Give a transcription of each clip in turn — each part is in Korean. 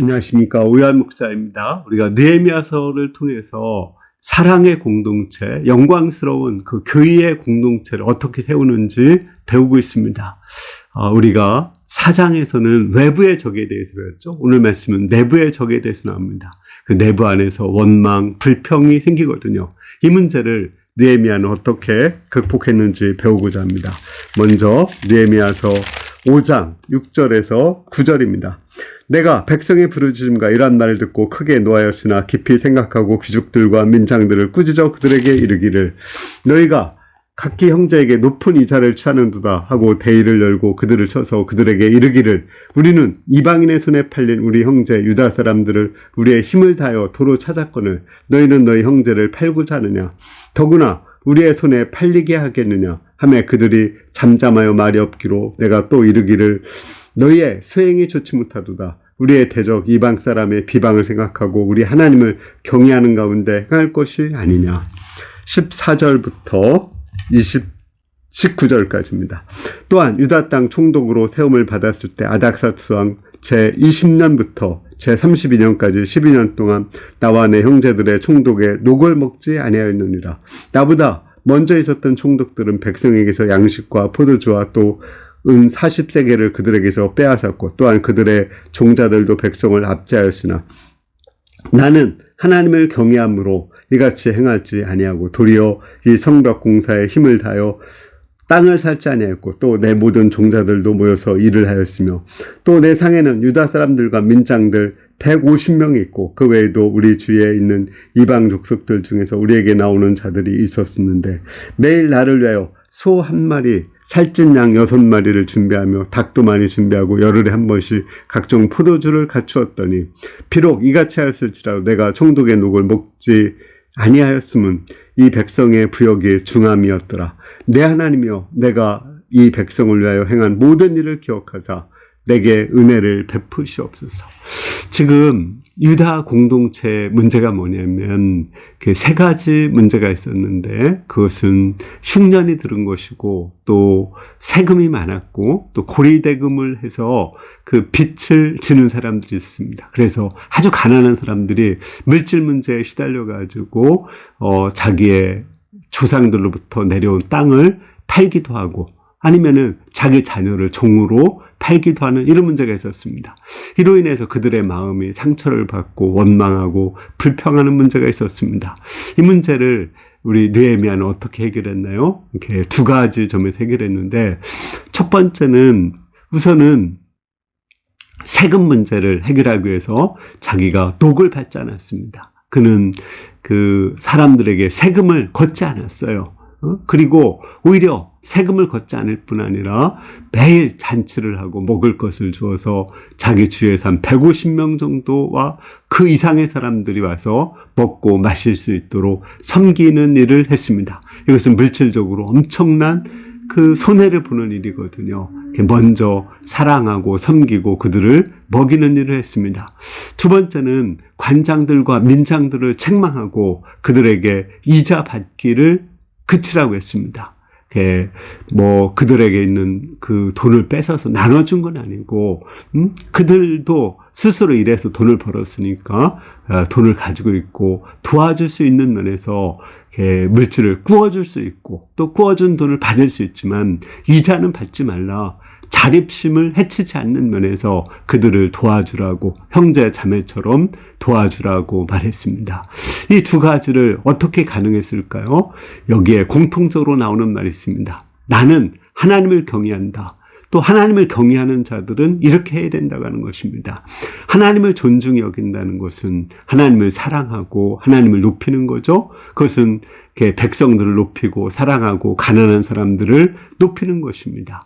안녕하십니까. 오유한 목사입니다. 우리가 느헤미야서를 통해서 사랑의 공동체, 영광스러운 그 교회의 공동체를 어떻게 세우는지 배우고 있습니다. 우리가 4장에서는 외부의 적에 대해서 배웠죠. 오늘 말씀은 내부의 적에 대해서 나옵니다. 그 내부 안에서 원망, 불평이 생기거든요. 이 문제를 느헤미야는 어떻게 극복했는지 배우고자 합니다. 먼저 느헤미야서 5장 6절에서 9절입니다. 내가 백성의 부르짖음과 이러한 말을 듣고 크게 노하였으나 깊이 생각하고 귀족들과 민장들을 꾸짖어 그들에게 이르기를 너희가 각기 형제에게 높은 이자를 취하는도다 하고 대의를 열고 그들을 쳐서 그들에게 이르기를 우리는 이방인의 손에 팔린 우리 형제 유다 사람들을 우리의 힘을 다하여 도로 찾았거늘 너희는 너희 형제를 팔고자 하느냐 더구나 우리의 손에 팔리게 하겠느냐 하매 그들이 잠잠하여 말이 없기로 내가 또 이르기를 너희의 수행이 좋지 못하도다. 우리의 대적 이방 사람의 비방을 생각하고 우리 하나님을 경외하는 가운데 행할 것이 아니냐. 14절부터 19절까지입니다. 또한 유다 땅 총독으로 세움을 받았을 때 아닥사스 왕 제20년부터 제32년까지 12년 동안 나와 내 형제들의 총독의 녹을 먹지 아니하였느니라. 나보다 먼저 있었던 총독들은 백성에게서 양식과 포도주와 또 은 40세겔을 그들에게서 빼앗았고 또한 그들의 종자들도 백성을 압제하였으나 나는 하나님을 경외함으로 이같이 행하지 아니하고 도리어 이 성벽 공사에 힘을 다하여 땅을 살지 아니하였고 또 내 모든 종자들도 모여서 일을 하였으며 또 내 상에는 유다 사람들과 민장들 150명이 있고 그 외에도 우리 주위에 있는 이방 족속들 중에서 우리에게 나오는 자들이 있었는데 매일 나를 위하여 소 한 마리 살찐 양 6마리를 준비하며 닭도 많이 준비하고 열흘에 한 번씩 각종 포도주를 갖추었더니 비록 이같이 하였을지라도 내가 총독의 녹을 먹지 아니하였음은 이 백성의 부역이 중함이었더라. 내 하나님이여 내가 이 백성을 위하여 행한 모든 일을 기억하사 내게 은혜를 베푸시옵소서. 지금 유다 공동체 문제가 뭐냐면 그 세 가지 문제가 있었는데 그것은 흉년이 들은 것이고 또 세금이 많았고 또 고리대금을 해서 그 빚을 지는 사람들이 있습니다. 그래서 아주 가난한 사람들이 물질 문제에 시달려 가지고 자기의 조상들로부터 내려온 땅을 팔기도 하고 아니면은 자기 자녀를 종으로 팔기도 하는 이런 문제가 있었습니다. 이로 인해서 그들의 마음이 상처를 받고 원망하고 불평하는 문제가 있었습니다. 이 문제를 우리 느헤미야는 어떻게 해결했나요? 이렇게 두 가지 점에서 해결했는데 첫 번째는 우선은 세금 문제를 해결하기 위해서 자기가 녹을 받지 않았습니다. 그는 그 사람들에게 세금을 걷지 않았어요. 그리고 오히려 세금을 걷지 않을 뿐 아니라 매일 잔치를 하고 먹을 것을 주어서 자기 주위에서 한 150명 정도와 그 이상의 사람들이 와서 먹고 마실 수 있도록 섬기는 일을 했습니다. 이것은 물질적으로 엄청난 그 손해를 보는 일이거든요. 먼저 사랑하고 섬기고 그들을 먹이는 일을 했습니다. 두 번째는 관장들과 민장들을 책망하고 그들에게 이자 받기를 그치라고 했습니다. 그들에게 있는 그 돈을 뺏어서 나눠준 건 아니고, 그들도 스스로 일해서 돈을 벌었으니까, 돈을 가지고 있고, 도와줄 수 있는 면에서, 물질을 구워줄 수 있고, 또 구워준 돈을 받을 수 있지만, 이자는 받지 말라. 자립심을 해치지 않는 면에서 그들을 도와주라고 형제 자매처럼 도와주라고 말했습니다. 이 두 가지를 어떻게 가능했을까요? 여기에 공통적으로 나오는 말이 있습니다. 나는 하나님을 경외한다. 또 하나님을 경외하는 자들은 이렇게 해야 된다고 하는 것입니다. 하나님을 존중히 여긴다는 것은 하나님을 사랑하고 하나님을 높이는 거죠. 그것은 백성들을 높이고 사랑하고 가난한 사람들을 높이는 것입니다.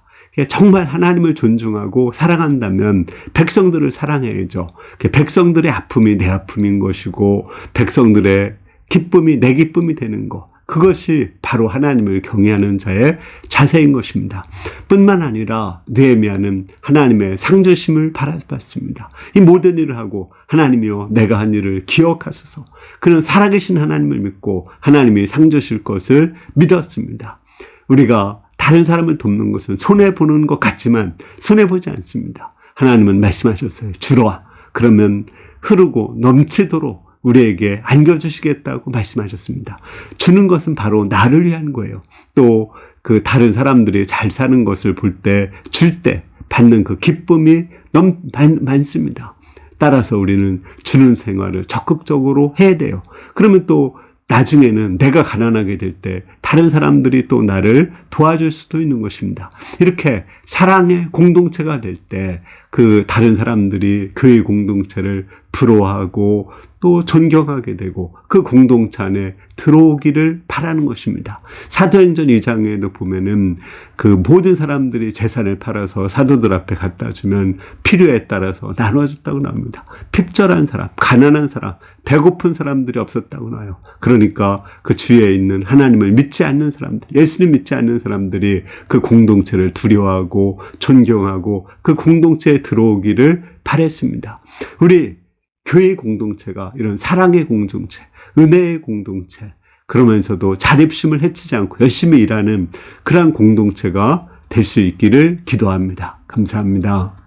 정말 하나님을 존중하고 사랑한다면 백성들을 사랑해야죠. 백성들의 아픔이 내 아픔인 것이고 백성들의 기쁨이 내 기쁨이 되는 것. 그것이 바로 하나님을 경외하는 자의 자세인 것입니다. 뿐만 아니라 느헤미야는 하나님의 상주심을 바라봤습니다. 이 모든 일을 하고 하나님이여 내가 한 일을 기억하소서. 그는 살아계신 하나님을 믿고 하나님이 상주실 것을 믿었습니다. 우리가 다른 사람을 돕는 것은 손해보는 것 같지만 손해보지 않습니다. 하나님은 말씀하셨어요. 주러와 그러면 흐르고 넘치도록 우리에게 안겨주시겠다고 말씀하셨습니다. 주는 것은 바로 나를 위한 거예요. 또 그 다른 사람들이 잘 사는 것을 볼 때, 줄 때 받는 그 기쁨이 너무 많습니다. 따라서 우리는 주는 생활을 적극적으로 해야 돼요. 그러면 또 나중에는 내가 가난하게 될 때 다른 사람들이 또 나를 도와줄 수도 있는 것입니다. 이렇게 사랑의 공동체가 될 때 그 다른 사람들이 교회 공동체를 부러워하고 또 존경하게 되고 그 공동체 안에 들어오기를 바라는 것입니다. 사도행전 2장에도 보면은 그 모든 사람들이 재산을 팔아서 사도들 앞에 갖다 주면 필요에 따라서 나눠줬다고 나옵니다. 핍절한 사람, 가난한 사람, 배고픈 사람들이 없었다고 나와요. 그러니까 그 주위에 있는 하나님을 믿지 않는 사람들, 예수님 믿지 않는 사람들이 그 공동체를 두려워하고 존경하고 그 공동체에 들어오기를 바랬습니다. 우리 교회 공동체가 이런 사랑의 공동체, 은혜의 공동체, 그러면서도 자립심을 해치지 않고 열심히 일하는 그러한 공동체가 될 수 있기를 기도합니다. 감사합니다.